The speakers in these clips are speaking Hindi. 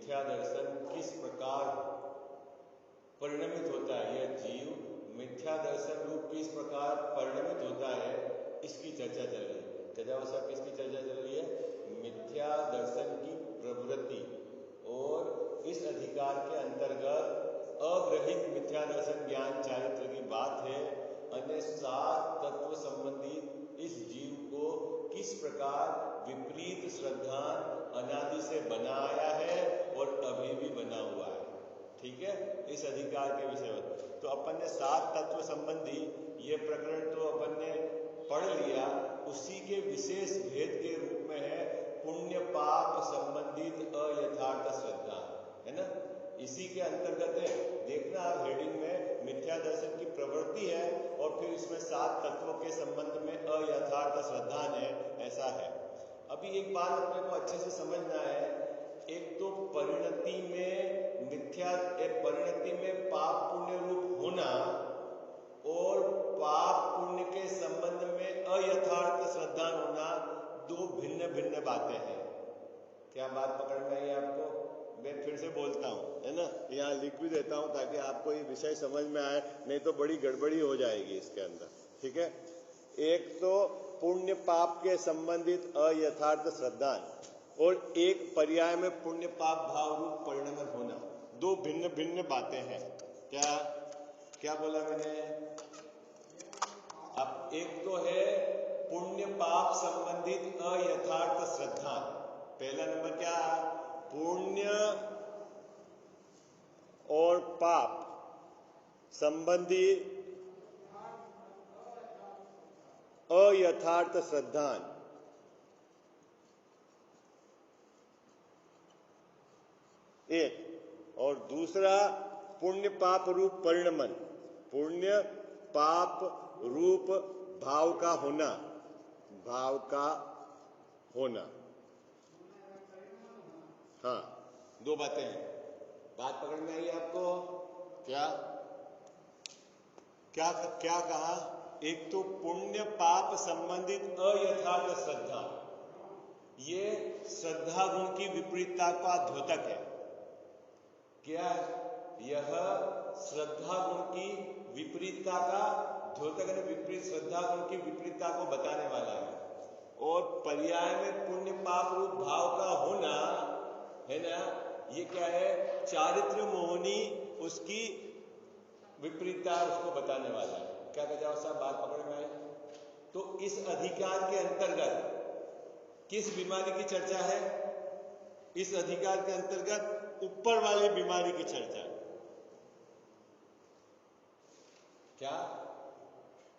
मिथ्या दर्शन किस प्रकार परिणमित होता है, यह जीव मिथ्या दर्शन रूप किस प्रकार परिणमित होता है, इसकी चर्चा चल रही है। तेजावसा किसकी चर्चा चल रही है? मिथ्या दर्शन की प्रवृत्ति और इस अधिकार के अंतर्गत अग्रहित मिथ्या दर्शन ज्ञान चारित्र की बात है। अन्य 7 तत्व संबंधी इस जीव को किस प्रकार विपरीत श्रद्धा अनादि से बनाया है और अभी भी बना हुआ है। ठीक है, इस अधिकार के विषय में तो अपन ने 7 तत्व संबंधी ये प्रकरण तो अपन ने पढ़ लिया। उसी के विशेष भेद के रूप में है पुण्य पाप संबंधित अयथार्थ श्रद्धा, है ना। इसी के अंतर्गत है, देखना आप हेडिंग में मिथ्या दर्शन की प्रवृत्ति है और फिर इसमें 7 तत्वों के संबंध में अयथार्थ श्रद्धा है, ऐसा है। अभी एक बात अपने को अच्छे से समझना है। एक तो परिणति में मिथ्या, एक परिणति में पाप पुण्य रूप होना और पाप पुण्य के संबंध में अयथार्थ श्रद्धा होना, दो भिन्न भिन्न बातें हैं। क्या बात पकड़ में आई आपको? मैं फिर से बोलता हूँ, है ना, यहाँ लिख भी देता हूँ ताकि आपको ये विषय समझ में आए, नहीं तो बड़ी गड़बड़ी हो जाएगी इसके अंदर। ठीक है, एक तो पुण्य पाप के संबंधित अयथार्थ श्रद्धा और एक पर्याय में पुण्य पाप भाव रूप परिणमन होना, दो भिन्न भिन्न बातें हैं। क्या क्या बोला मैंने? अब एक तो है पुण्य पाप संबंधित अयथार्थ श्रद्धा। पहला नंबर क्या? पुण्य और पाप संबंधी अयथार्थ श्रद्धा। एक और दूसरा पुण्य पाप रूप परिणमन, पुण्य पाप रूप भाव का होना, भाव का होना। हाँ, दो बातें हैं। बात पकड़ में आई आपको? क्या क्या क्या कहा? एक तो पुण्य पाप संबंधित अयथार्थ श्रद्धा, ये श्रद्धा गुण की विपरीतता का द्योतक है। क्या? यह श्रद्धा गुण की विपरीतता का द्योतक है, विपरीत श्रद्धा गुण की विपरीतता को बताने वाला है। और पर्याय में पुण्य पाप रूप भाव का होना, है ना, ये क्या है? चारित्र मोहनी उसकी विपरीतता उसको बताने वाला है। क्या कहते हो साहब? बात पकड़ में आई? तो इस अधिकार के अंतर्गत किस बीमारी की चर्चा है? इस अधिकार के अंतर्गत ऊपर वाली बीमारी की चर्चा है। क्या?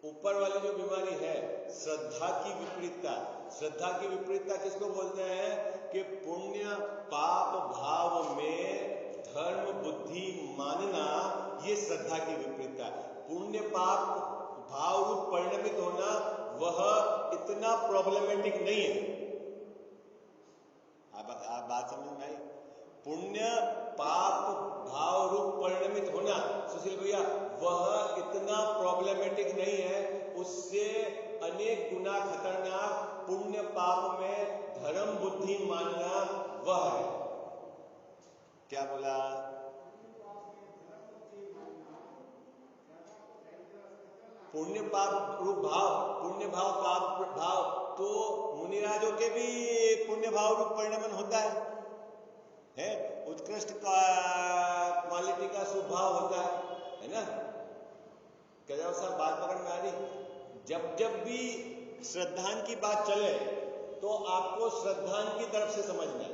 ऊपर वाली जो बीमारी है श्रद्धा की विपरीतता। श्रद्धा की विपरीतता किसको बोलते हैं? कि पुण्य पाप भाव में धर्म बुद्धि मानना, ये श्रद्धा की विपरीतता। पुण्य पाप भाव रूप परिणमित होना वह इतना प्रॉब्लमेटिक नहीं है। आप बात समझ में आई? पुण्य पाप भाव रूप परिणमित होना सुशील भैया, वह इतना प्रॉब्लमेटिक नहीं है। उससे अनेक गुना खतरनाक पुण्य पाप में धर्म बुद्धि मानना वह है। क्या बोला? पुण्य पाप रूप भाव, पुण्य भाव पाप भाव तो मुनिराजों के भी पुण्य भाव रूप परिणमन होता है? उत्कृष्ट का क्वालिटी का स्वभाव होता है ना। क्या साहब बात पकड़ में आ रही? जब जब भी श्रद्धान की बात चले तो आपको श्रद्धान की तरफ से समझना है।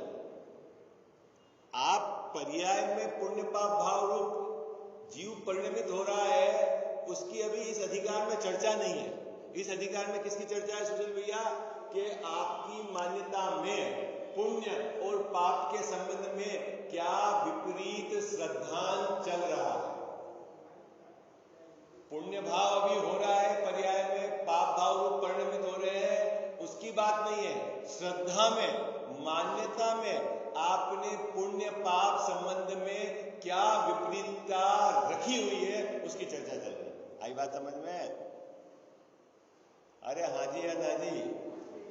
आप पर्याय में पुण्य पाप भाव रूप जीव परिणमित हो रहा है, उसकी अभी इस अधिकार में चर्चा नहीं है। इस अधिकार में किसकी चर्चा है सुशील भैया? कि आपकी मान्यता में पुण्य और पाप के संबंध में क्या विपरीत श्रद्धान चल रहा है। पुण्य भाव अभी हो रहा है पर्याय में, पाप भाव रूप परिणमित हो रहे हैं, उसकी बात नहीं है। श्रद्धा में, मान्यता में आपने पुण्य पाप संबंध में क्या विपरीतता रखी हुई है, उसकी चर्चा चल रही है। आई बात समझ में? अरे हाँ जी या ना जी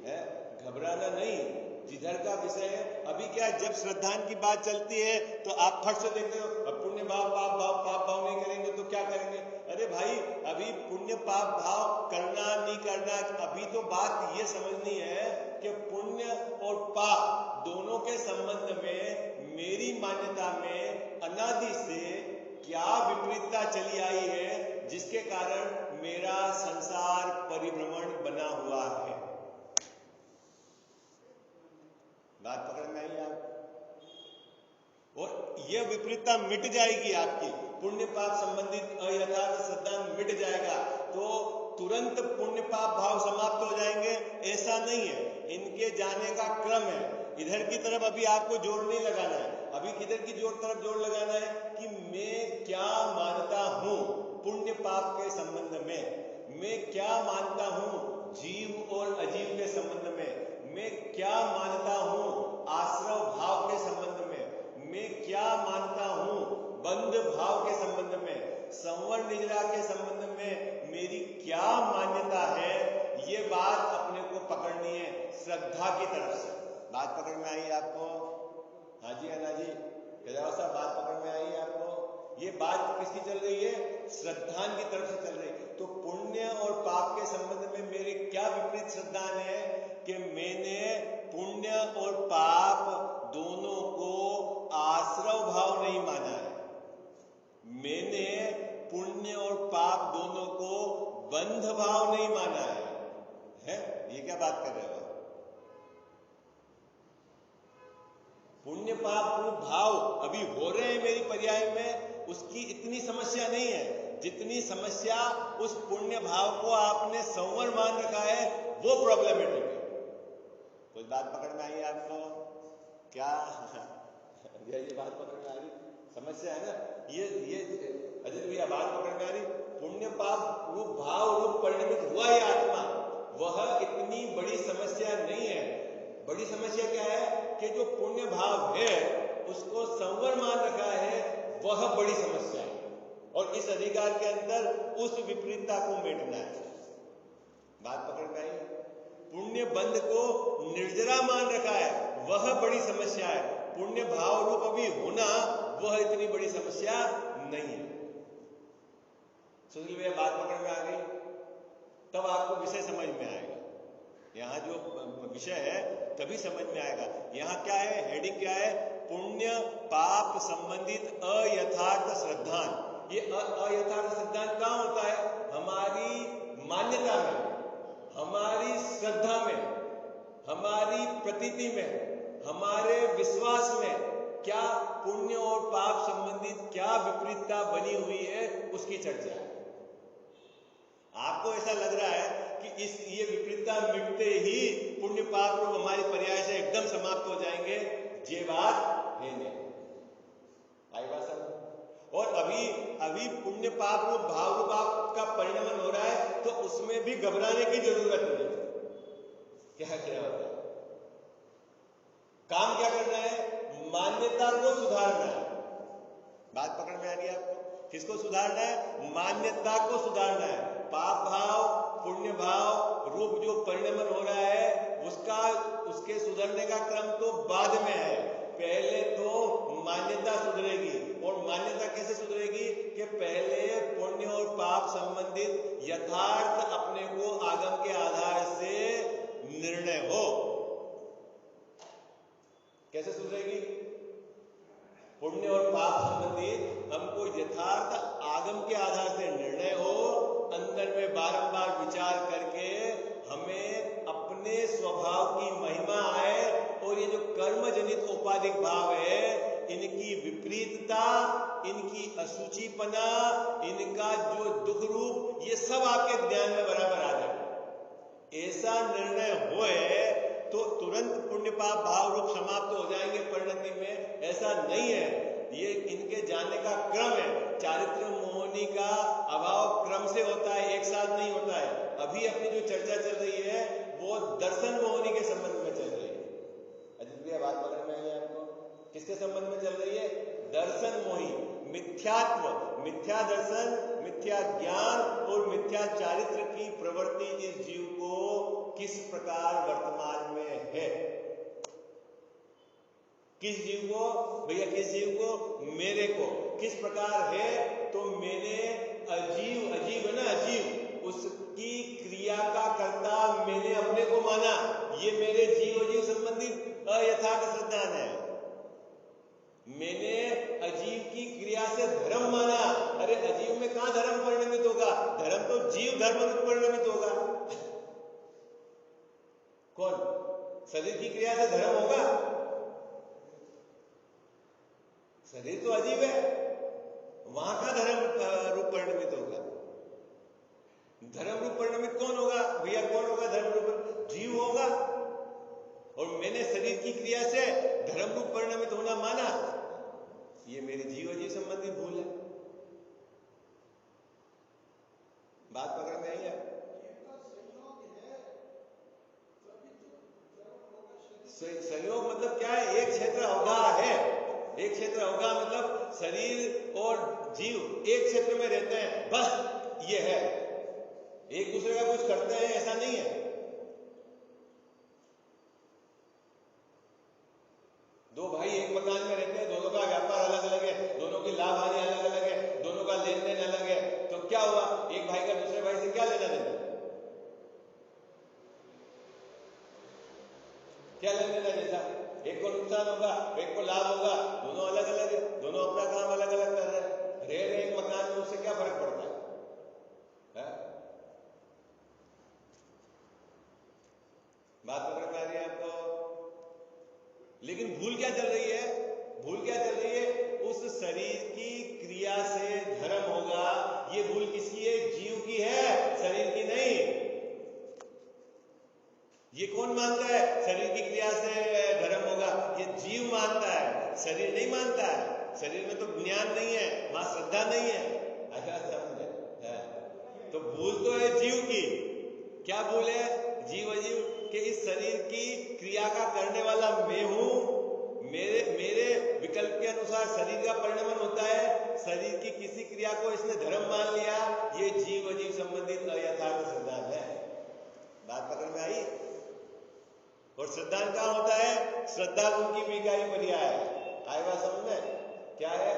है, घबराना नहीं। जिधर का विषय है। अभी क्या, जब श्रद्धान की बात चलती है तो आप फट से देखते हो अब पुण्य भाव पाप भाव, पाप भाव नहीं करेंगे तो क्या करेंगे। अरे भाई, अभी पुण्य पाप भाव करना नहीं करना, अभी तो बात ये समझनी है कि पुण्य और पाप दोनों के संबंध में मेरी मान्यता में अनादि से क्या विपरीतता चली आई है, जिसके कारण मेरा संसार परिभ्रमण बना हुआ है। बात पकड़ में आई आप? और यह विपरीतता मिट जाएगी आपकी, पुण्य पाप संबंधित अयथार्थ श्रद्धा मिट जाएगा तो तुरंत पुण्य पाप भाव समाप्त हो जाएंगे, ऐसा नहीं है। इनके जाने का क्रम है। इधर की तरफ अभी आपको जोर नहीं लगाना है, अभी किधर की तरफ जोर लगाना है कि मैं क्या मानता हूं पुण्य पाप के संबंध में, मैं क्या मानता हूं जीव और अजीव के संबंध में, मैं क्या मानता हूं आश्रव भाव के संबंध में, मैं क्या मानता हूं बंध भाव के संबंध में, संवर निजरा के संबंध में मेरी क्या मान्यता है। ये बात अपने को पकड़नी है श्रद्धा की तरफ से। बात पकड़ में आई आपको? हाँ जी अन्ना जी, साहब बात पकड़ में आई आपको? ये बात किसकी चल रही है? श्रद्धान की तरफ से चल रही है। तो पुण्य और पाप के संबंध में मेरे क्या विपरीत श्रद्धान है कि मैंने पुण्य और पाप दोनों को आश्रव भाव नहीं माना है, मैंने पुण्य और पाप दोनों को बंध भाव नहीं माना है? ये क्या बात कर रहे हो? पुण्य पाप रूप भाव अभी हो रहे हैं मेरी पर्याय में, उसकी इतनी समस्या नहीं है जितनी समस्या उस पुण्य भाव को आपने संवर मान रखा है, वो प्रॉब्लमेटिक है। कोई बात पकड़ में आई आपको? क्या ये बात पकड़ में आ रही? समस्या है ना ये अजित भैया, बात पकड़ में आ रही? पुण्य पाप रूप भाव रूप परिणमित हुआ ये आत्मा, वह इतनी बड़ी समस्या नहीं है। बड़ी समस्या क्या है कि जो पुण्य भाव है उसको संवर मान रखा है, वह बड़ी समस्या है। और इस अधिकार के अंदर उस विपरीतता को मेटना है। बात पकड़ में आई? पुण्य बंध को निर्जरा मान रखा है, वह बड़ी समस्या है। पुण्य भाव रूप अभी होना, वह इतनी बड़ी समस्या नहीं है। सुनील भैया, बात पकड़ में आ गई? तब आपको विषय समझ में आएगा। यहां जो विषय है तभी समझ में आएगा। यहां क्या है, हेडिंग क्या है? पुण्य पाप संबंधित अयथार्थ श्रद्धान। ये अयथार्थ श्रद्धान कहां होता है? हमारी मान्यता में, हमारी श्रद्धा में, हमारी प्रतीति में, हमारे विश्वास में क्या पुण्य और पाप संबंधित क्या विपरीतता बनी हुई है, उसकी चर्चा है। आपको ऐसा लग रहा है कि ये विपरीतता मिटते ही पुण्य पाप रूप हमारी पर्याय से एकदम समाप्त हो जाएंगे, ये बात है नहीं। आई बात समझ? और अभी पुण्य पाप रूप भाव रूप आपका परिणमन हो रहा है, तो उसमें भी घबराने की जरूरत नहीं। क्या होता है? काम क्या करना है? मान्यता को सुधारना है। बात पकड़ में आ रही है आपको? किसको सुधारना है? मान्यता को सुधारना है। पाप भाव पुण्य भाव रूप जो परिणमन हो रहा है, उसके सुधरने का क्रम तो बाद में है। पहले तो मान्यता सुधरेगी। और मान्यता कैसे सुधरेगी कि पहले पुण्य और पाप संबंधित यथार्थ अपने को आगम के आधार से निर्णय हो। कैसे सुधरेगी? पुण्य और पाप संबंधित हमको यथार्थ आगम के आधार से निर्णय हो, अंदर में बारंबार विचार करके हमें अपने स्वभाव की महिमा आए, और ये जो कर्म जनित औपाधिक भाव है, इनकी विपरीतता, इनकी असूचिपना, इनका जो दुख रूप, ये सब आपके ज्ञान में बराबर आ जाए। ऐसा निर्णय होए तो तुरंत पुण्य पाप भाव रूप समाप्त हो जाएंगे परिणति में। ऐसा नहीं है, ये इनके जाने का क्रम है। चारित्र मोहनी का अभाव क्रम से होता है, एक साथ नहीं होता है। अभी अपनी जो चर्चा चल रही है वो दर्शन मोहनी के संबंध में चल रही है। अजित भैया, बात पकड़ में आई है आपको? किसके संबंध में चल रही है? दर्शन मोही, मिथ्यात्व, मिथ्या दर्शन, मिथ्या ज्ञान और मिथ्या चारित्र की प्रवृत्ति इस जीव को किस प्रकार वर्तमान में है। किस जीव को? भैया किस जीव को? मेरे को। किस प्रकार है? तो मैंने अजीव, अजीव है ना, अजीव, उसकी क्रिया का कर्ता मैंने अपने को माना। ये मेरे जीव अजीव संबंधित अयथार्थ सिद्धांत है। मैंने अजीव की क्रिया से धर्म माना। अरे अजीव में कहां धर्म परिणमित होगा? धर्म तो जीव धर्म में परिणमित होगा। कौन? शरीर की क्रिया से धर्म होगा? शरीर तो अजीब है, वहां का धर्म रूप परिणमित होगा। धर्म रूप परिणमित कौन होगा? भैया कौन होगा धर्म रूप? जीव होगा। और मैंने शरीर की क्रिया से धर्म रूप परिणमित होना माना। ये मेरी जीव अजीव संबंधी भूल है। बात पकड़ में आई है? संयोग मतलब क्या है? एक क्षेत्र अवगा है। एक क्षेत्र अवगा मतलब शरीर और जीव एक क्षेत्र में रहते हैं, बस ये है। एक दूसरे का कुछ करते हैं ऐसा नहीं है। दो भाई एक मकान में रहते हैं, दोनों का व्यापार अलग अलग है, दोनों की लाभ हानि अलग अलग है, दोनों का लेन देन अलग है। तो क्या हुआ? एक भाई का दूसरे भाई से क्या लेना देना? क्या लेना देना? जैसा एक को नुकसान होगा, एक को लाभ होगा, दोनों अलग अलग है, दोनों अपना काम अलग अलग कर रहे हैं, रह रहे एक मकान में, उससे क्या फर्क पड़ता है? बात पकड़ में आ रही है आपको? लेकिन भूल क्या चल रही है? भूल क्या चल रही है? उस शरीर की क्रिया से धर्म होगा। ये भूल किसकी है? जीव की है, शरीर की नहीं। ये कौन मानता है शरीर की क्रिया से धर्म होगा? ये जीव मानता है, शरीर नहीं मानता है। शरीर में तो ज्ञान नहीं है, वहां श्रद्धा नहीं है। अच्छा समझे? तो भूल तो है जीव की। क्या भूल है? जीव अजीव कि इस शरीर की क्रिया का करने वाला मैं हूं। मेरे विकल्प के अनुसार शरीर का परिणमन होता है। शरीर की किसी क्रिया को इसने धर्म मान लिया। ये जीव अजीव संबंधित अयथार्थ सिद्धांत है। बात पकड़ में आई? और सिद्धांत कहां होता है? श्रद्धा गुण की विकारी पर्याय। आई बात समझ में? क्या है?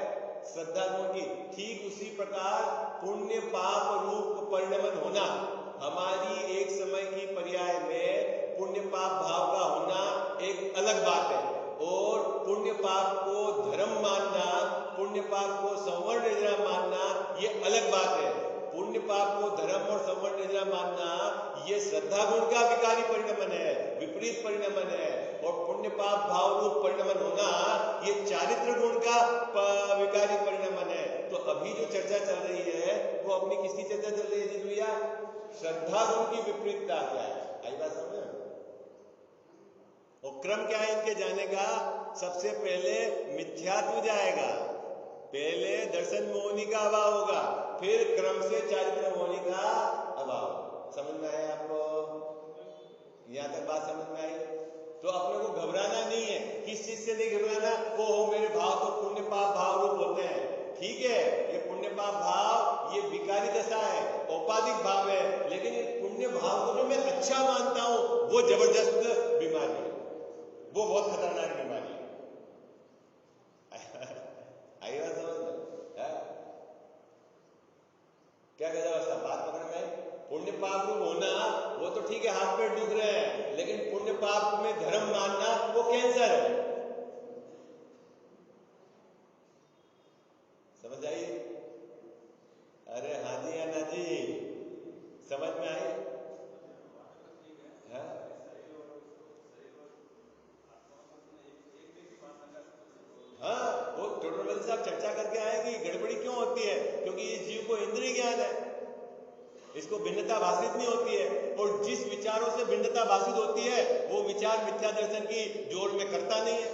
श्रद्धा गुण की। ठीक उसी प्रकार पुण्य पाप रूप परिणमन होना, हमारी एक समय की पर्याय में पुण्य पाप भाव का होना एक अलग बात है। और पुण्य पाप को धर्म मानना, पुण्य पाप को संवर्ण निद्रा मानना, ये अलग बात है। पुण्य पाप को धर्म और संवर्ण निद्रा मानना, ये श्रद्धा गुण का विकारी परिणमन है, विपरीत परिणमन है। और पुण्य पाप भाव रूप परिणमन होना, ये चारित्र गुण का विकारी परिणमन है। तो अभी जो चर्चा चल रही है वो अपनी किसकी चर्चा चल रही है जी भैया? श्रद्धा गुण की विपरीतता क्या है? आई बात समझ? और क्रम क्या है इनके जाने का? सबसे पहले मिथ्यात्व जाएगा, पहले दर्शन मोहनी का अभाव होगा, फिर क्रम से चारित्र मोहनी का अभाव। समझ में आया आपको? यहां तक बात समझ में आई? तो अपने को घबराना नहीं है। किस चीज से नहीं घबराना? वो मेरे भाव तो पुण्य पाप भाव रूप होते हैं। ठीक है, ये पुण्य पाप भाव ये विकारी दशा है, औपाधिक भाव है। लेकिन ये पुण्य भाव को जो मैं अच्छा मानता हूं, वो जबरदस्त बीमारी है, वो बहुत खतरनाक बीमारी है। आई बात समझ में? क्या कहता है? बात पकड़ में आई? पुण्य पाप रूप होना वो तो ठीक है, हाथ पैर दुख रहे हैं, लेकिन पुण्य पाप में धर्म मानना वो कैंसर है। समझ आई? अरे हाँ जी या ना जी? समझ में आई? हाँ, वो टोटल साहब चर्चा करके आए कि गड़बड़ी क्यों होती है? क्योंकि इस जीव को इंद्रिय ज्ञान है, इसको भिन्नता भाषित नहीं होती है। और जिस विचारों से भिन्नता भाषित होती है वो विचार मिथ्या दर्शन की जोड़ में करता नहीं है।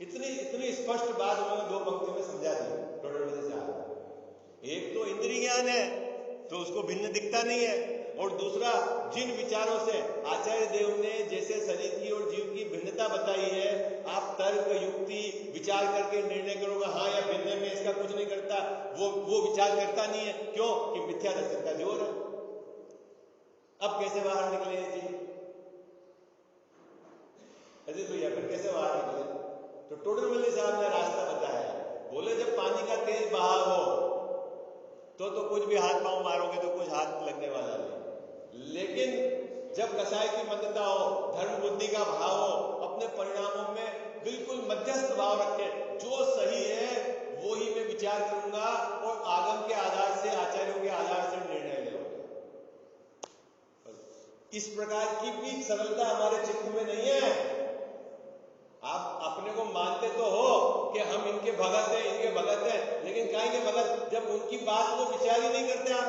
इतनी स्पष्ट बात उन्होंने दो पंक्ति में समझा दी टोटल साहब। एक तो इंद्रिय ज्ञान है तो उसको भिन्न दिखता नहीं है, और दूसरा जिन विचारों से आचार्य देव ने जैसे शरीर की और जीव की भिन्नता बताई है, आप तर्क युक्ति विचार करके निर्णय करोगे हाँ या भिन्न में इसका कुछ नहीं करता, वो विचार करता नहीं है। क्यों? कि मिथ्या दर्शन का जोर है। अब कैसे बाहर निकले जी? अजीत भैया फिर कैसे बाहर निकले? तो टोडरमल्ली साहब ने रास्ता बताया। बोले जब पानी का तेज बहाव हो तो कुछ भी हाथ पांव मारोगे तो कुछ हाथ लगने वाला नहीं, लेकिन जब कसाई की मंदता हो, धर्म बुद्धि का भाव हो, अपने परिणामों में बिल्कुल मध्यस्थ भाव रखे, जो सही है वो ही मैं विचार करूंगा और आगम के आधार से, आचार्यों के आधार से निर्णय लूंगा। इस प्रकार की भी सरलता हमारे चित्त में नहीं है। आप अपने को मानते तो हो कि हम इनके भगत हैं, इनके भगत हैं, लेकिन काहे के भगत, जब उनकी बात को विचार ही नहीं करते आप।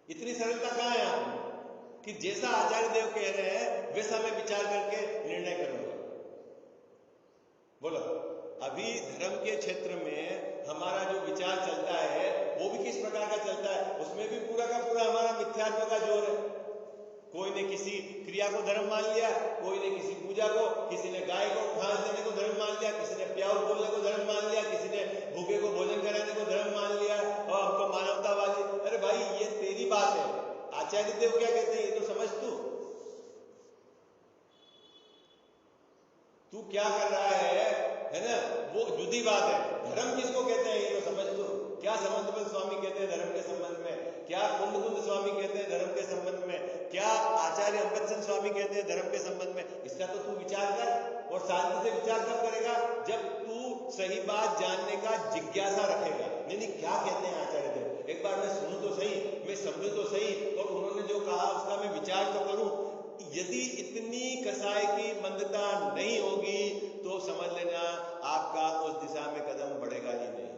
इतनी सरलता कहां है आप कि जैसा आचार्य देव कह रहे हैं वैसा मैं विचार करके निर्णय करूंगा। बोलो, अभी धर्म के क्षेत्र में हमारा जो विचार चलता है वो भी किस प्रकार का चलता है? उसमें भी पूरा का पूरा हमारा मिथ्यात्व का जोर है। कोई ने किसी क्रिया को धर्म मान लिया, कोई ने किसी पूजा को, किसी ने गाय को घास देने को धर्म मान लिया, किसी ने प्याऊ बोलने को धर्म मान लिया, किसी ने भूखे को भोजन कराने को धर्म मान लिया, और हमको मानवतावादी। अरे भाई, ये तेरी बात है। आचार्य देव क्या कहते हैं ये तो समझ। तू क्या कर रहा है ना, वो जुदी बात है। धर्म किसको कहते हैं ये तो समझ। तू क्या समंत स्वामी कहते हैं धर्म के संबंध में, क्या कुंद स्वामी कहते हैं धर्म के संबंध में, क्या आचार्य अम्बेडकर स्वामी कहते हैं धर्म के संबंध में, इसका तो तू विचार कर। और शांति से विचार कब करेगा? जब तू सही बात जानने का जिज्ञासा रखेगा। नहीं, क्या कहते हैं आचार्य देव, एक बार मैं सुनूं तो सही, मैं समझूं तो सही, और उन्होंने जो कहा उसका मैं विचार तो करूं। यदि इतनी कसाई की मंदता नहीं होगी तो समझ लेना आपका उस दिशा में कदम बढ़ेगा ही नहीं।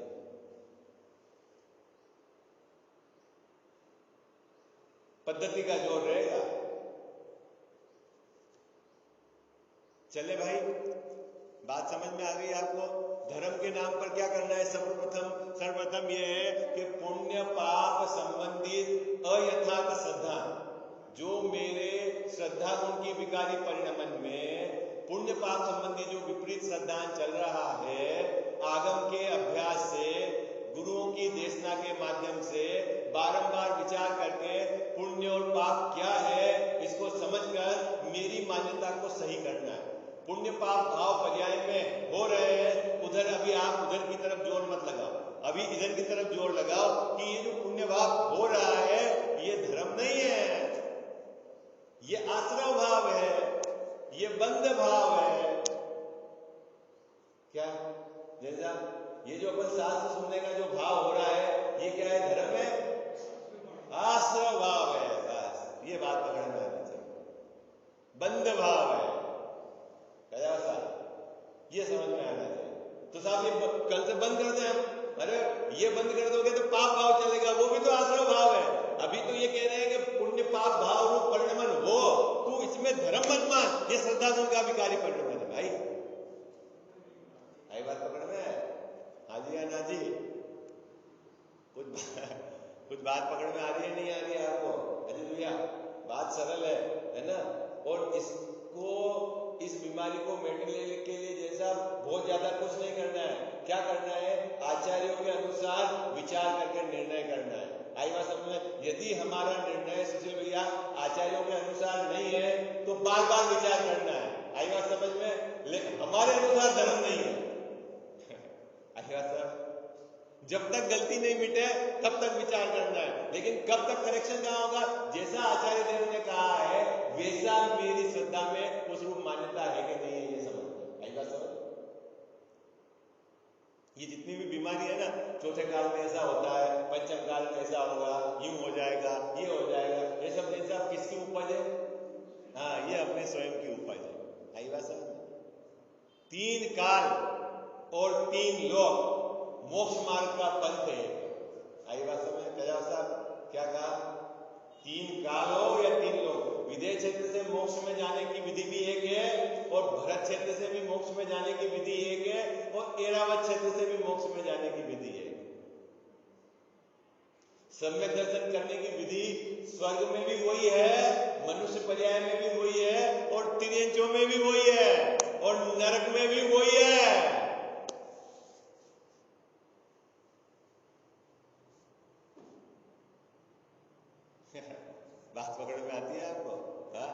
पद्धति का जोर रहेगा। चले भाई, बात समझ में आ गई आपको? धर्म के नाम पर क्या करना है? सर्वप्रथम यह है कि पुण्य पाप संबंधित अयथार्थ श्रद्धा, जो मेरे श्रद्धा गुण की विकारी परिणमन में पुण्य पाप संबंधी जो विपरीत श्रद्धान चल रहा है, आगम के अभ्यास से, गुरुओं की देशना के माध्यम से बारंबार विचार करके पुण्य और पाप क्या है इसको समझकर मेरी मान्यता को सही करना है। पुण्य पाप भाव पर्याय में हो रहे हैं, उधर अभी आप उधर की तरफ जोर मत लगाओ, अभी इधर की तरफ जोर लगाओ कि ये जो पुण्य भाव हो रहा है ये धर्म नहीं है, ये आश्रव भाव है, ये बंध भाव है। क्या जैसा ये जो अपन शास्त्र सुनने का जो भाव हो रहा है ये क्या है? धर्म है? आश्रव भाव है। बस ये बात पकड़ में आनी चाहिए। बंध भाव है, क्या साहब, ये समझ में आना चाहिए। तो साहब ये कल से बंद कर दें हम? अरे ये बंद कर दोगे तो पाप भाव चलेगा, वो भी तो आश्रव भाव है। अभी तो ये कह रहे हैं कि पुण्य पाप भाव रूप परिणमन हो, तू इसमें धर्म मत मान, ये श्रद्धा गुण का विकारी परिणमन है। भाई आई बात पकड़ में? हाजी या ना जी? कुछ बात पकड़ में आ रही है, नहीं आ रही है आपको? अजय भैया बात सरल है ना? और इसको, इस बीमारी को मिटाने के लिए जैसा बहुत ज्यादा कुछ नहीं करना है। क्या करना है? आचार्यों के अनुसार विचार करके निर्णय करना है। आई बात समझ में? यदि हमारा निर्णय सुशील भैया आचार्यों के अनुसार नहीं है तो बार बार विचार करना है। आई बात समझ में? लेकिन हमारे अनुसार धर्म नहीं है। आई बात समझ? जब तक गलती नहीं मिटे तब तक विचार करना है, लेकिन कब तक करेक्शन कहां होगा? जैसा आचार्य देव ने कहा है वैसा मेरी श्रद्धा में उस रूप मान्यता है कि नहीं है, ये समझ। आई बात समझ? ये जितनी भी बीमारी है ना, चौथे काल में ऐसा होता है, पंचम काल में ऐसा होगा, यूं हो जाएगा, ये हो जाएगा, ये सब जैसा किसकी उपज है? हाँ, ये अपने स्वयं की उपज है। आई बात समझ? 3 काल और 3 लोक मोक्ष मार्ग का पंथ है। आई बात समझ? कया साहब क्या कहा? 3 काल हो या 3 लोक, विदेह क्षेत्र से मोक्ष में जाने की विधि भी एक है, और भरत क्षेत्र से भी मोक्ष में जाने की विधि एक है, और ऐरावत क्षेत्र से भी मोक्ष में जाने की विधि है। सम्यक दर्शन करने की विधि स्वर्ग में भी वही है, मनुष्य पर्याय में भी वही है, और तिर्यंचों में भी वही है, और नरक में भी वही है। बात पकड़ में आती है आपको? हाँ,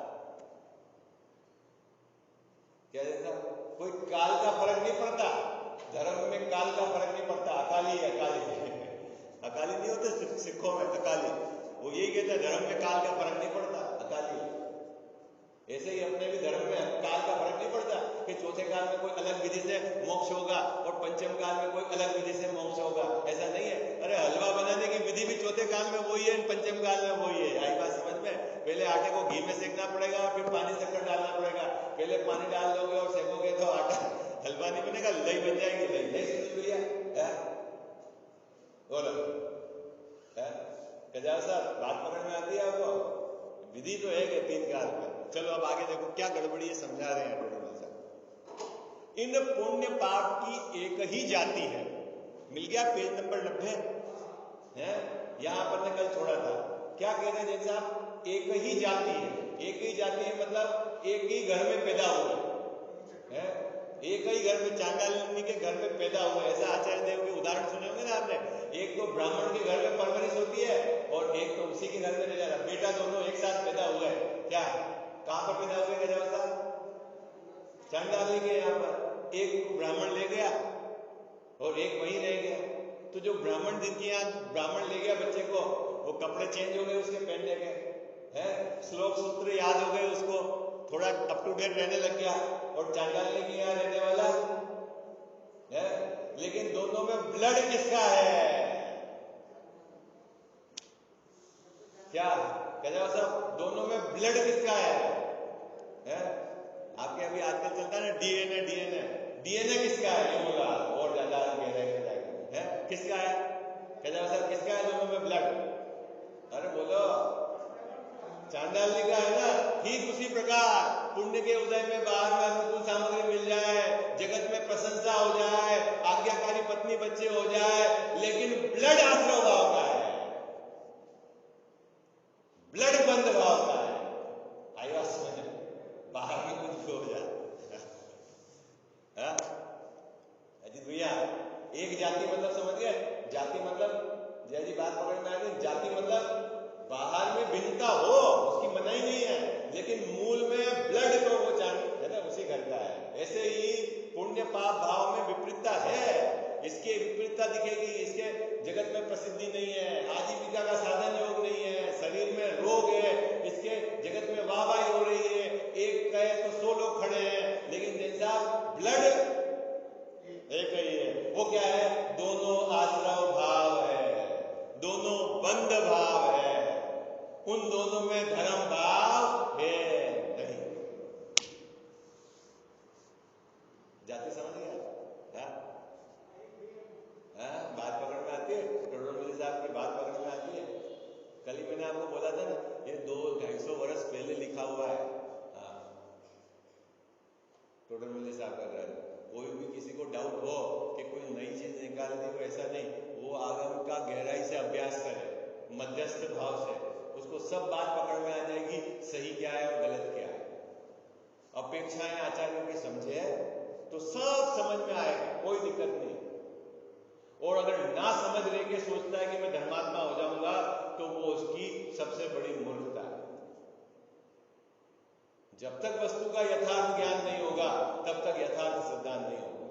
कोई काल का फर्क नहीं पड़ता, धर्म में काल का फर्क नहीं पड़ता। अकाली अकाली नहीं होते सिखों में, अकाली, वो यही कहते हैं धर्म में काल का फर्क नहीं पड़ता, अकाली। ऐसे ही अपने भी धर्म में काल का फर्क नहीं पड़ता कि चौथे काल में कोई अलग विधि से मोक्ष होगा और पंचम काल में कोई अलग विधि से मोक्ष होगा, ऐसा नहीं है। अरे हलवा बनाने की विधि भी चौथे काल में वही है, पंचम काल में वही है। आई बात समझ में? पहले आटे को घी में सेकना पड़ेगा, फिर पानी शक्कर डालना पड़ेगा। पहले पानी डाल दोगे और सेकोगे तो आटा हलवा नहीं बनेगा, लई बन जाएगी। लई समझ भैया, बोलो गजाव साहब, बात पकड़ में आती है आपको? विधि तो है कि 3 काल में। चलो अब आगे देखो क्या गड़बड़ी है, समझा रहे हैं डॉक्टर साहब। इन पुण्य पाप की एक ही जाति है। मिल गया पेज नंबर 90 है, यहां पर ने कल छोड़ा था। क्या कह रहे हैं जैन साहब? एक ही जाति है। एक ही जाति है मतलब एक ही घर में पैदा हुए है, एक ही घर में, चांडालनी के घर में पैदा हुए। ऐसा आचार्य देव के उदाहरण सुने होंगे ना आपने। एक तो ब्राह्मण के घर में परवरिश होती है और एक तो उसी के घर में रह रहा, बेटा दोनों एक साथ पैदा हुए। क्या, कहां पर पैदा हुए गजाव साहब? चांडाली के यहाँ पर। एक ब्राह्मण ले गया और एक वहीं रह गया। तो जो ब्राह्मण जिनके यहाँ ब्राह्मण ले गया बच्चे को, वो कपड़े चेंज हो गए उसके पहनने के, हैं श्लोक सूत्र याद हो गए उसको, थोड़ा अप टू डेट रहने लग गया। और चांडाली के यहाँ रहने वाला है, लेकिन दोनों में ब्लड किसका है? क्या गजाव साहब, दोनों में ब्लड किसका है? आपके अभी आजकल चलता है ना डीएनए किसका है? ये बोला और ज्यादा है, किसका है गजाव साहब? किसका है दोनों में ब्लड? अरे बोलो, चांडाली का है ना। ठीक उसी प्रकार पुण्य के उदय में बाहर में अनुकूल सामग्री मिल जाए, जगत में प्रशंसा हो जाए, आज्ञाकारी पत्नी बच्चे हो जाए, लेकिन ब्लड आश्रय भाव का है, ब्लड बंद भाव का है। आई बात समझ? बाहर में कुछ हो जाए। अजीत भैया, एक जाति मतलब समझ गए? जाति मतलब जय जी बात पकड़ में आ गई। जाति मतलब बाहर में भिन्नता हो, उसकी मनाही नहीं है, लेकिन मूल में ब्लड तो वो है ना, उसी घर का है। ऐसे ही पुण्य पाप भाव में विपरीतता है, इसके विपरीतता दिखेगी। इसके जगत में प्रसिद्धि नहीं है, आजीविका का साधन योग नहीं है, शरीर में रोग है, इसके जगत में वाहवाही हो रही है, एक कहे तो 100 लोग खड़े हैं, लेकिन जैसा ब्लड एक ही है। वो क्या है? दोनों आश्रव भाव है, दोनों बंद भाव है, उन दोनों में धर्म भाव है नहीं। जाति समझ गया? बात पकड़ में आती है? टोडरमल साहब की बात पकड़ में आती है? कल ही मैंने आपको बोला था ना, ये 200-250 वर्ष पहले लिखा हुआ है। टोडरमल साहब कर रहे हैं। कोई भी किसी को डाउट हो कि कोई नई चीज निकाल दी, वो ऐसा नहीं, वो आगम का गहराई से अभ्यास करे, मध्यस्थ भाव से, उसको सब बात पकड़ में आ जाएगी, सही क्या है और गलत क्या है। अपेक्षाएं आचार्यों की समझे तो सब समझ में आएगा, कोई दिक्कत नहीं। और अगर ना समझ रहे के सोचता है कि मैं धर्मात्मा हो जाऊंगा, तो वो उसकी सबसे बड़ी मूर्खता है। जब तक वस्तु का यथार्थ ज्ञान नहीं होगा, तब तक यथार्थ सिद्धांत नहीं होगा।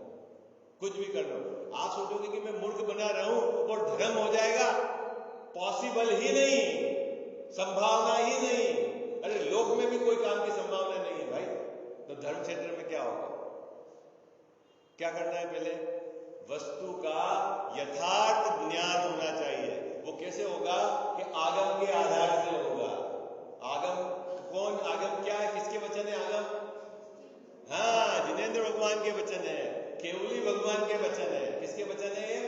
कुछ भी कर लो, आप सोचोगे कि मैं मूर्ख बना रहूं और धर्म हो जाएगा, पॉसिबल ही नहीं, संभावना ही नहीं। अरे लोक में भी कोई काम की संभावना नहीं है भाई, तो धर्म क्षेत्र में क्या होगा? क्या करना है? पहले वस्तु का यथार्थ ज्ञान होना चाहिए। वो कैसे होगा? कि आगम के आधार से होगा। आगम कौन? आगम क्या है? किसके वचन है आगम? हाँ, जिनेंद्र भगवान के वचन है, केवली भगवान के वचन है। किसके वचन है ये?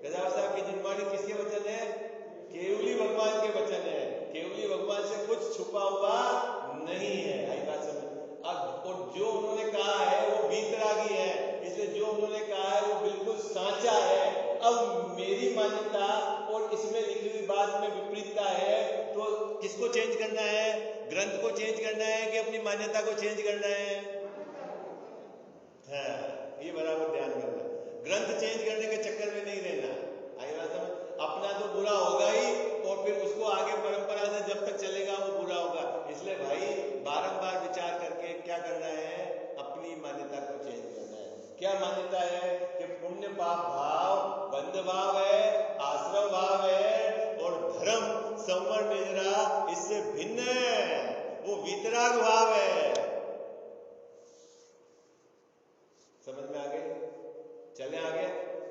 गजाव साहब की जिनवाणी किसके वचन है? केवली भगवान के वचन है। केवली भगवान से कुछ छुपा हुआ नहीं है। आई बात समझ? अब और जो उन्होंने कहा है वो वीतरागी है, इसलिए जो उन्होंने कहा है वो बिल्कुल साचा है। अब मेरी मान्यता और इसमें लिखी हुई बात में विपरीतता है, तो किसको चेंज करना है? ग्रंथ को चेंज करना है कि अपनी मान्यता को चेंज करना है? हाँ, ये बराबर ध्यान रखना। ग्रंथ चेंज करने के चक्कर में नहीं रहना। आई बात समझ? अपना तो बुरा होगा ही, और फिर उसको आगे परंपरा से जब तक चलेगा वो बुरा होगा। इसलिए भाई बारंबार विचार करके क्या करना है? अपनी मान्यता को चेंज क्या मान्यता है कि पुण्य पाप भाव बंध भाव है, आश्रव भाव है, और धर्म संवरण निजरा इससे भिन्न है, वो वितराग भाव है। समझ में आ गई? चले आगे,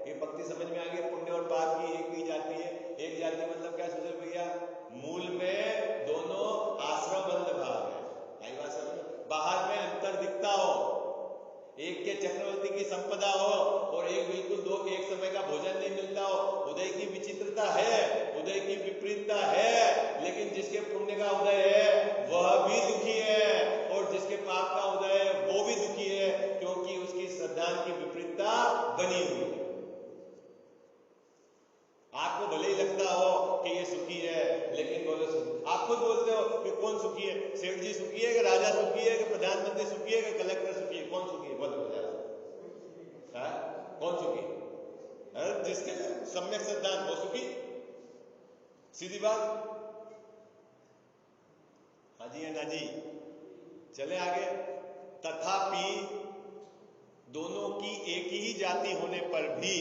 ये पंक्ति समझ में आ गई। पुण्य और पाप की एक ही जाति है। एक जाति मतलब क्या सुधर भैया? मूल में दोनों आश्रम बंध भाव है। आई बात समझ में? बाहर में अंतर दिखता हो, एक के चक्रवर्ती की संपदा हो और एक बिल्कुल दो एक समय का भोजन नहीं मिलता हो, उदय की विचित्रता है, उदय की विपरीतता है, लेकिन जिसके पुण्य का उदय है वह भी दुखी है और जिसके पाप का उदय है वो भी दुखी है, क्योंकि उसकी श्रद्धा की विपरीतता बनी हुई है। आपको भले ही लगता हो कि ये सुखी है, लेकिन बोलो आप खुद बोलते हो कि कौन सुखी है? सेठ जी सुखी है कि राजा सुखी है कि प्रधानमंत्री सुखी है कि कलेक्टर सुखी है? कौन सुखी है? बोलो जरा, कौन सुखी? जिसके सम्यक श्रद्धा वो सुखी, सीधी बात। हाँ जी है ना जी। चले आगे। तथापि दोनों की एक ही जाति होने पर भी,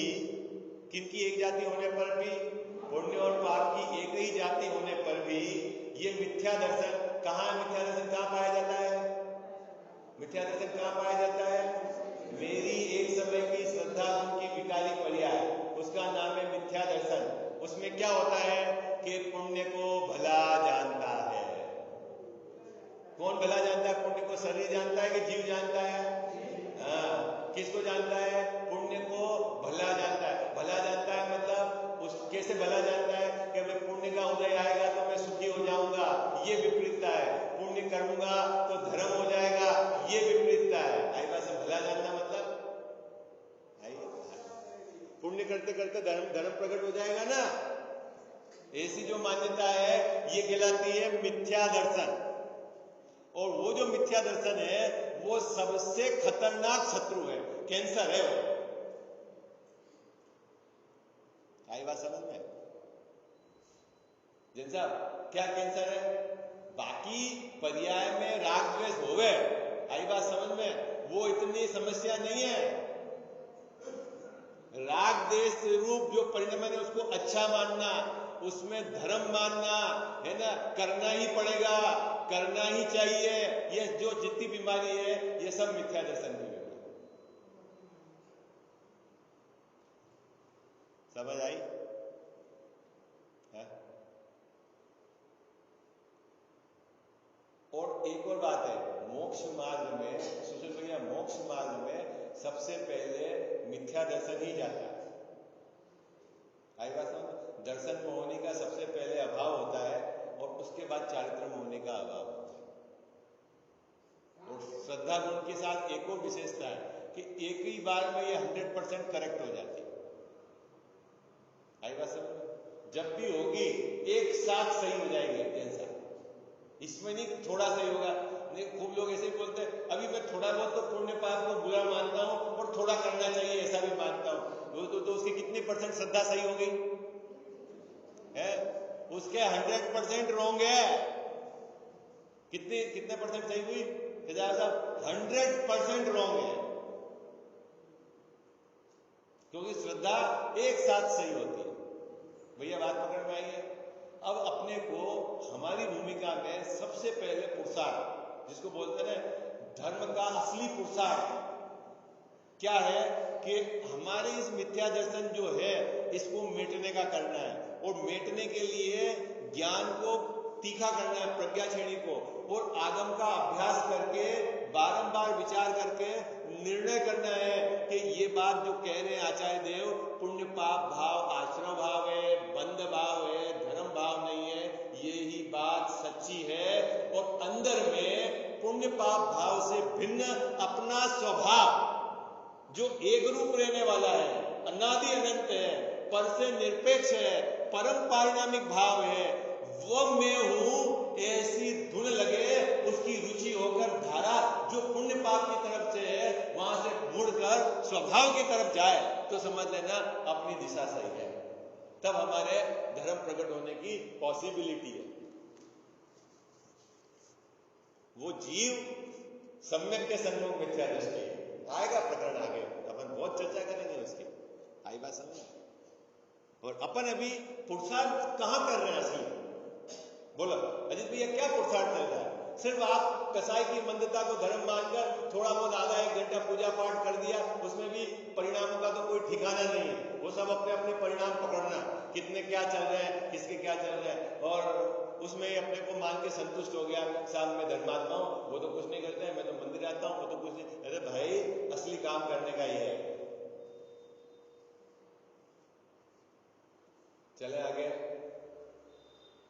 किनकी एक जाति होने पर भी? पुण्य और पाप की एक ही जाति होने पर भी ये मिथ्या दर्शन कहाँ? मिथ्या दर्शन कहाँ पाया जाता है? मिथ्या दर्शन कहाँ पाया जाता है? मेरी एक समय की श्रद्धा उनकी विकारी पर्याय, उसका नाम है मिथ्या दर्शन। उसमें क्या होता है कि पुण्य को भला जानता है। कौन भला जानता है पुण्य को? शरीर जानता है कि जीव जानता है? हाँ, किसको जानता है? पुण्य को भला जानता है। भला जानता है मतलब उस कैसे भला जानता है कि मैं पुण्य का उदय आएगा तो मैं सुखी हो जाऊंगा, ये विपरीतता है। पुण्य करूंगा तो धर्म हो जाएगा, ये विपरीतता है। आई बात से भला जानना मतलब पुण्य करते करते धर्म प्रकट हो जाएगा ना। ऐसी जो मान्यता है ये कहलाती है मिथ्या दर्शन। और वो जो मिथ्या दर्शन है वो सबसे खतरनाक शत्रु है, कैंसर है वो। आई बात समझ में? जैन साहब क्या कैंसर है? बाकी पर्याय में राग द्वेष होवे, आई बात समझ में, वो इतनी समस्या नहीं है। राग देश रूप जो परिणाम है उसको अच्छा मानना, उसमें धर्म मानना है ना, करना ही पड़ेगा, करना ही चाहिए, ये जो जितनी बीमारी है ये सब मिथ्या दर्शन की बीमारी। समझ आई? है? और एक और बात है, मोक्ष मार्ग में सुशील भैया, मोक्ष मार्ग में सबसे पहले मिथ्या दर्शन ही जाता है। आई बात समझ? दर्शन मोहनी का सबसे पहले अभाव होता है और उसके बाद चारित्र मोहनी का अभाव होता है। और श्रद्धा गुण के साथ एक और विशेषता है कि एक ही बार में ये 100% करेक्ट हो जाती है। आई बात समझ? जब भी होगी एक साथ सही हो जाएगी टेंशन, इसमें नहीं थोड़ा सही होगा। नहीं, खूब लोग ऐसे ही बोलते हैं अभी मैं थोड़ा बहुत तो पुण्य पाप को बुरा मानता हूं और थोड़ा करना चाहिए ऐसा भी मानता हूं, तो उसकी कितनी % श्रद्धा सही हो गई है? उसके 100% रोंग है। कितने % सही हुई साहब? 100% रोंग है, क्योंकि श्रद्धा एक साथ सही होती है। भैया बात पकड़ में आई है? अब अपने को हमारी भूमिका में सबसे पहले पुरुषार्थ, जिसको बोलते हैं धर्म का असली पुरुषार्थ क्या है कि हमारे इस मिथ्या दर्शन जो है इसको मिटने का करना है। और मिटने के लिए ज्ञान को तीखा करना है, प्रज्ञा श्रेणी को, और आगम का अभ्यास करके बारंबार विचार करके निर्णय करना है कि ये बात जो कह रहे हैं आचार्य देव, पुण्य पाप भाव आश्रव भाव है, बंध भाव है, धर्म भाव नहीं है, ये ही बात सच्ची है। और अंदर में पुण्य पाप भाव से भिन्न अपना स्वभाव जो एक रूप रहने वाला है, अनादि अनंत है, पर से निरपेक्ष है, परम पारिणामिक भाव है, वो मैं हूं ऐसी धुन लगे, उसकी रुचि होकर धारा जो पुण्य पाप की तरफ से है वहां से मुड़कर स्वभाव की तरफ जाए, तो समझ लेना अपनी दिशा सही है। तब हमारे धर्म प्रकट होने की पॉसिबिलिटी है। वो जीव सम्यक के सन्मुख मिथ्या दृष्टि है। आएगा प्रकरण आगे। अपन बहुत चर्चा करेंगे उसकी, आई बात समझ। और अपन अभी पुरुषार्थ कहां कर रहे हैं असली? बोलो अजीत भैया, क्या पुरुषार्थ चल रहा है? सिर्फ आप कसाई की मंदता को धर्म मानकर थोड़ा बहुत आधा एक घंटा पूजा पाठ कर दिया, उसमें भी परिणामों का तो कोई ठिकाना नहीं है। वो सब अपने अपने परिणाम पकड़ना, कितने क्या चल रहे हैं, किसके क्या चल रहे हैं, और उसमें ही अपने को मान के संतुष्ट हो गया। साथ में धर्मात्मा हूं, वो तो कुछ नहीं करते हैं, मैं तो मंदिर आता हूं, वो तो कुछ नहीं। अरे भाई, असली काम करने का ये है। चले आगे।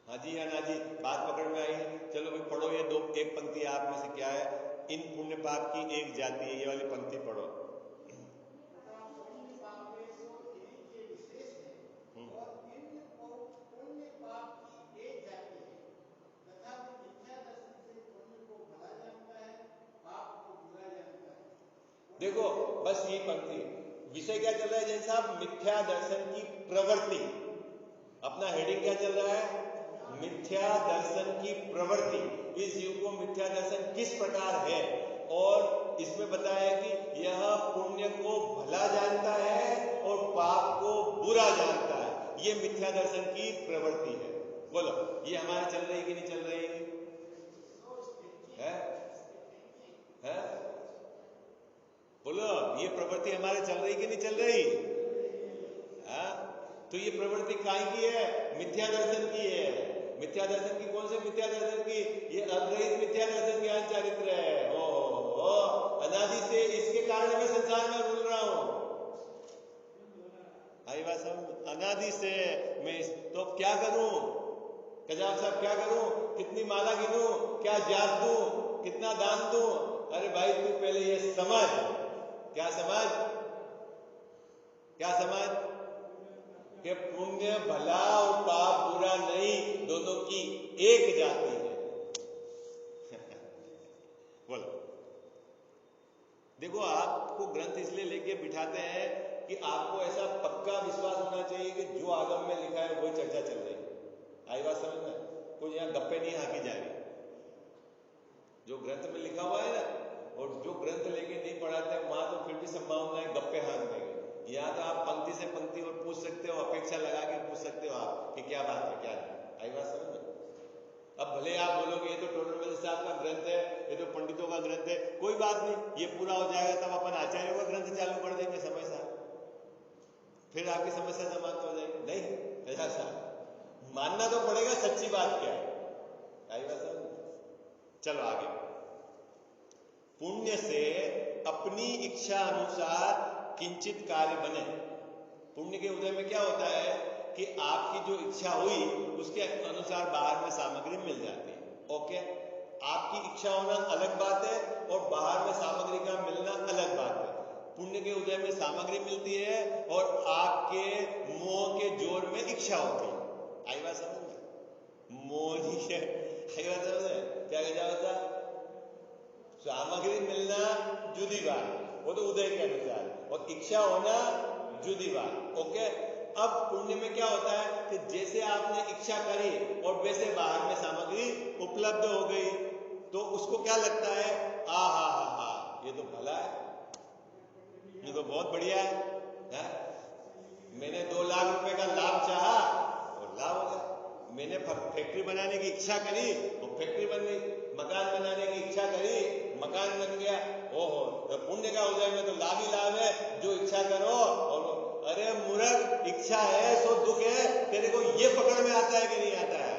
हाँ जी या ना जी, बात पकड़ में आई है? चलो भाई पढ़ो ये दो, एक पंक्ति आप में से क्या है? इन पुण्य पाप की एक जाति है, ये वाली पंक्ति पढ़ो। देखो बस ये पंक्ति, विषय क्या चल रहा है जैन साहब? मिथ्या दर्शन की प्रवृत्ति। अपना हेडिंग क्या चल रहा है? मिथ्या दर्शन की प्रवृत्ति। इस जीव को मिथ्या दर्शन किस प्रकार है, और इसमें बताया कि यह पुण्य को भला जानता है और पाप को बुरा जानता है। यह मिथ्या दर्शन की प्रवृत्ति है। बोलो ये हमारे चल रही कि नहीं चल रही है? बोलो ये प्रवृत्ति हमारे चल रही कि नहीं चल रही? तो ये प्रवृत्ति काय की है? मिथ्या दर्शन की है। मिथ्या दर्शन की, कौन से मिथ्या दर्शन की? ये अग्रहित मिथ्या दर्शन ज्ञान चारित्र है। ओ अनादि से इसके कारण मैं संसार में रुल रहा हूं। आई बात समझ? अनादि से मैं तो क्या करूं? कजाब साहब क्या करूं? कितनी माला गिनूं? क्या जात दूं? कितना दान दूं? अरे भाई तू पहले ये समझ। क्या समझ? क्या समझ? कि पुण्य भला और पाप बुरा नहीं, दोनों की एक जाति है। बोलो। देखो आपको ग्रंथ इसलिए लेके बिठाते हैं कि आपको ऐसा पक्का विश्वास होना चाहिए कि जो आगम में लिखा है वही चर्चा चल रही है। आई बात समझ में? कुछ यहां गप्पे नहीं हाकी जा रही। जो ग्रंथ में लिखा हुआ है ना, और जो ग्रंथ लेके नहीं पढ़ाते वहां तो फिर भी संभावना है गप्पे हाँकने की। यहाँ तो आप पंक्ति से पंक्ति और पूछ सकते हो, अपेक्षा लगा के पूछ सकते हो आप कि क्या बात है, क्या है। आई बात समझ में? अब भले आप बोलोगे ये तो टोडरमल साहब का ग्रंथ है, ये तो पंडितों का ग्रंथ है, कोई बात नहीं, ये पूरा हो जाएगा तब अपन आचार्यों का ग्रंथ चालू कर देंगे समय साहब, फिर आपकी समस्या समाप्त हो जाएगी। नहीं ऐसा साहब, मानना तो पड़ेगा सच्ची बात क्या है। आई बात समझ? चलो आगे। पुण्य से अपनी इच्छा अनुसार किंचित कार्य बने। पुण्य के उदय में क्या होता है कि आपकी जो इच्छा हुई उसके अनुसार बाहर में सामग्री मिल जाती है। ओके, आपकी इच्छा होना अलग बात है और बाहर में सामग्री का मिलना अलग बात है। पुण्य के उदय में सामग्री मिलती है और आपके मोह के जोर में इच्छा होती है। आई बात समझ में? मोह नहीं है, आई बात समझ में? क्या कहा होता? सामग्री मिलना जुदी बात, वो तो उदय के अनुसार, और इच्छा होना जुदी बात। ओके, अब पुण्य में क्या होता है कि जैसे आपने इच्छा करी और वैसे बाहर में सामग्री उपलब्ध हो गई, तो उसको क्या लगता है? हा, ये तो भला है, ये तो बहुत बढ़िया है? मैंने 2 लाख रुपए का लाभ चाहा और लाभ हो गया। मैंने फैक्ट्री बनाने की इच्छा करी और फैक्ट्री बन गई। मकान बनाने की इच्छा करी, मकान बन गया। ओहो, तो पुण्य का उदय में तो लाभ ही लाभ है, जो इच्छा करो। और अरे मूर्ख, इच्छा है सो दुख है, तेरे को ये पकड़ में आता है कि नहीं आता है?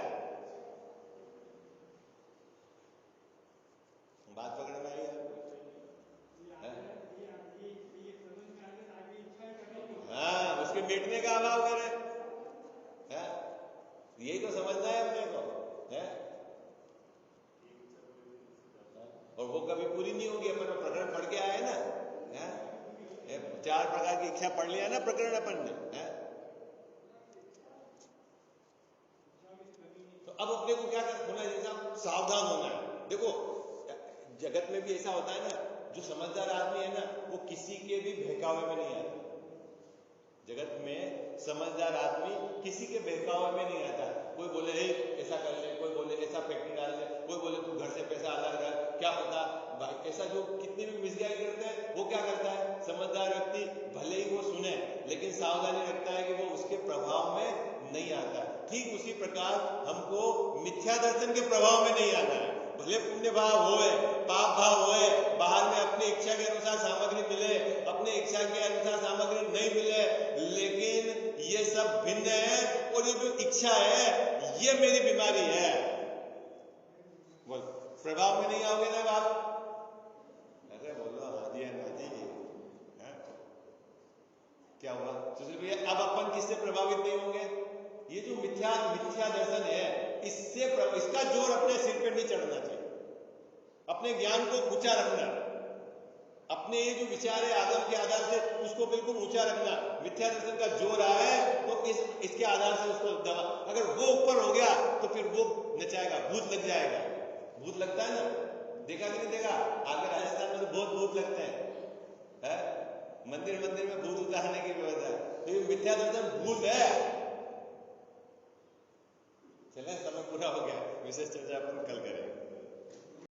बात पकड़ में आई है? हाँ, उसके मिटने का अभाव करे, यही तो समझना है अपने को, है? और वो कभी पूरी नहीं होगी। अपन प्रकरण पढ़ के आए ना, 4 प्रकार की इच्छा पढ़ लिया ना प्रकरण अपन ने, है? तो अब अपने को क्या होना है? जैसा सावधान होना है। देखो जगत में भी ऐसा होता है ना, जो समझदार आदमी है ना, वो किसी के भी बहकावे में नहीं आता। जगत में समझदार आदमी किसी के बहकावे में नहीं आता। कोई बोले ऐसा कर ले, कोई बोले ऐसा फैक्ट्री डाल ले, कोई बोले तू घर से पैसा अलग रख, क्या पता भाई ऐसा जो कितनी भी मिसगाइड करते हैं, वो क्या करता है समझदार व्यक्ति, भले ही वो सुने लेकिन सावधानी रखता है कि वो उसके प्रभाव में नहीं आता। ठीक उसी प्रकार हमको मिथ्या दर्शन के प्रभाव में नहीं आना है। भले पुण्य भाव होए, पाप भाव होए, बाहर में अपनी इच्छा के अनुसार सामग्री मिले, अपनी इच्छा के अनुसार सामग्री नहीं मिले, लेकिन ये सब भिन्न है और ये जो इच्छा है ये मेरी बीमारी है। बोल प्रभाव में नहीं आओगे ना बाप? अरे बोलो हाँ जी है ना जी। क्या हुआ सुशील भैया? अब अपन किससे प्रभावित नहीं होंगे? ये जो मिथ्या दर्शन है, इसका जोर अपने सिर पे नहीं चढ़ना चाहिए। अपने ज्ञान को ऊंचा रखना, अपने ये जो विचार है आदम के आधार से उसको बिल्कुल ऊंचा रखना। मिथ्या दर्शन का जोर आए तो इसके आधार से उसको दबा। अगर वो ऊपर हो गया तो फिर वो नचाएगा, भूत लग जाएगा। भूत लगता है ना, देखा कि नहीं देखा? आगे राजस्थान में तो बहुत भूत लगते हैं, मंदिर में भूत उतारने की व्यवस्था है। तो ये मिथ्या दर्शन भूत है। चले समय पूरा हो गया, विशेष चर्चा अपन कल करेंगे।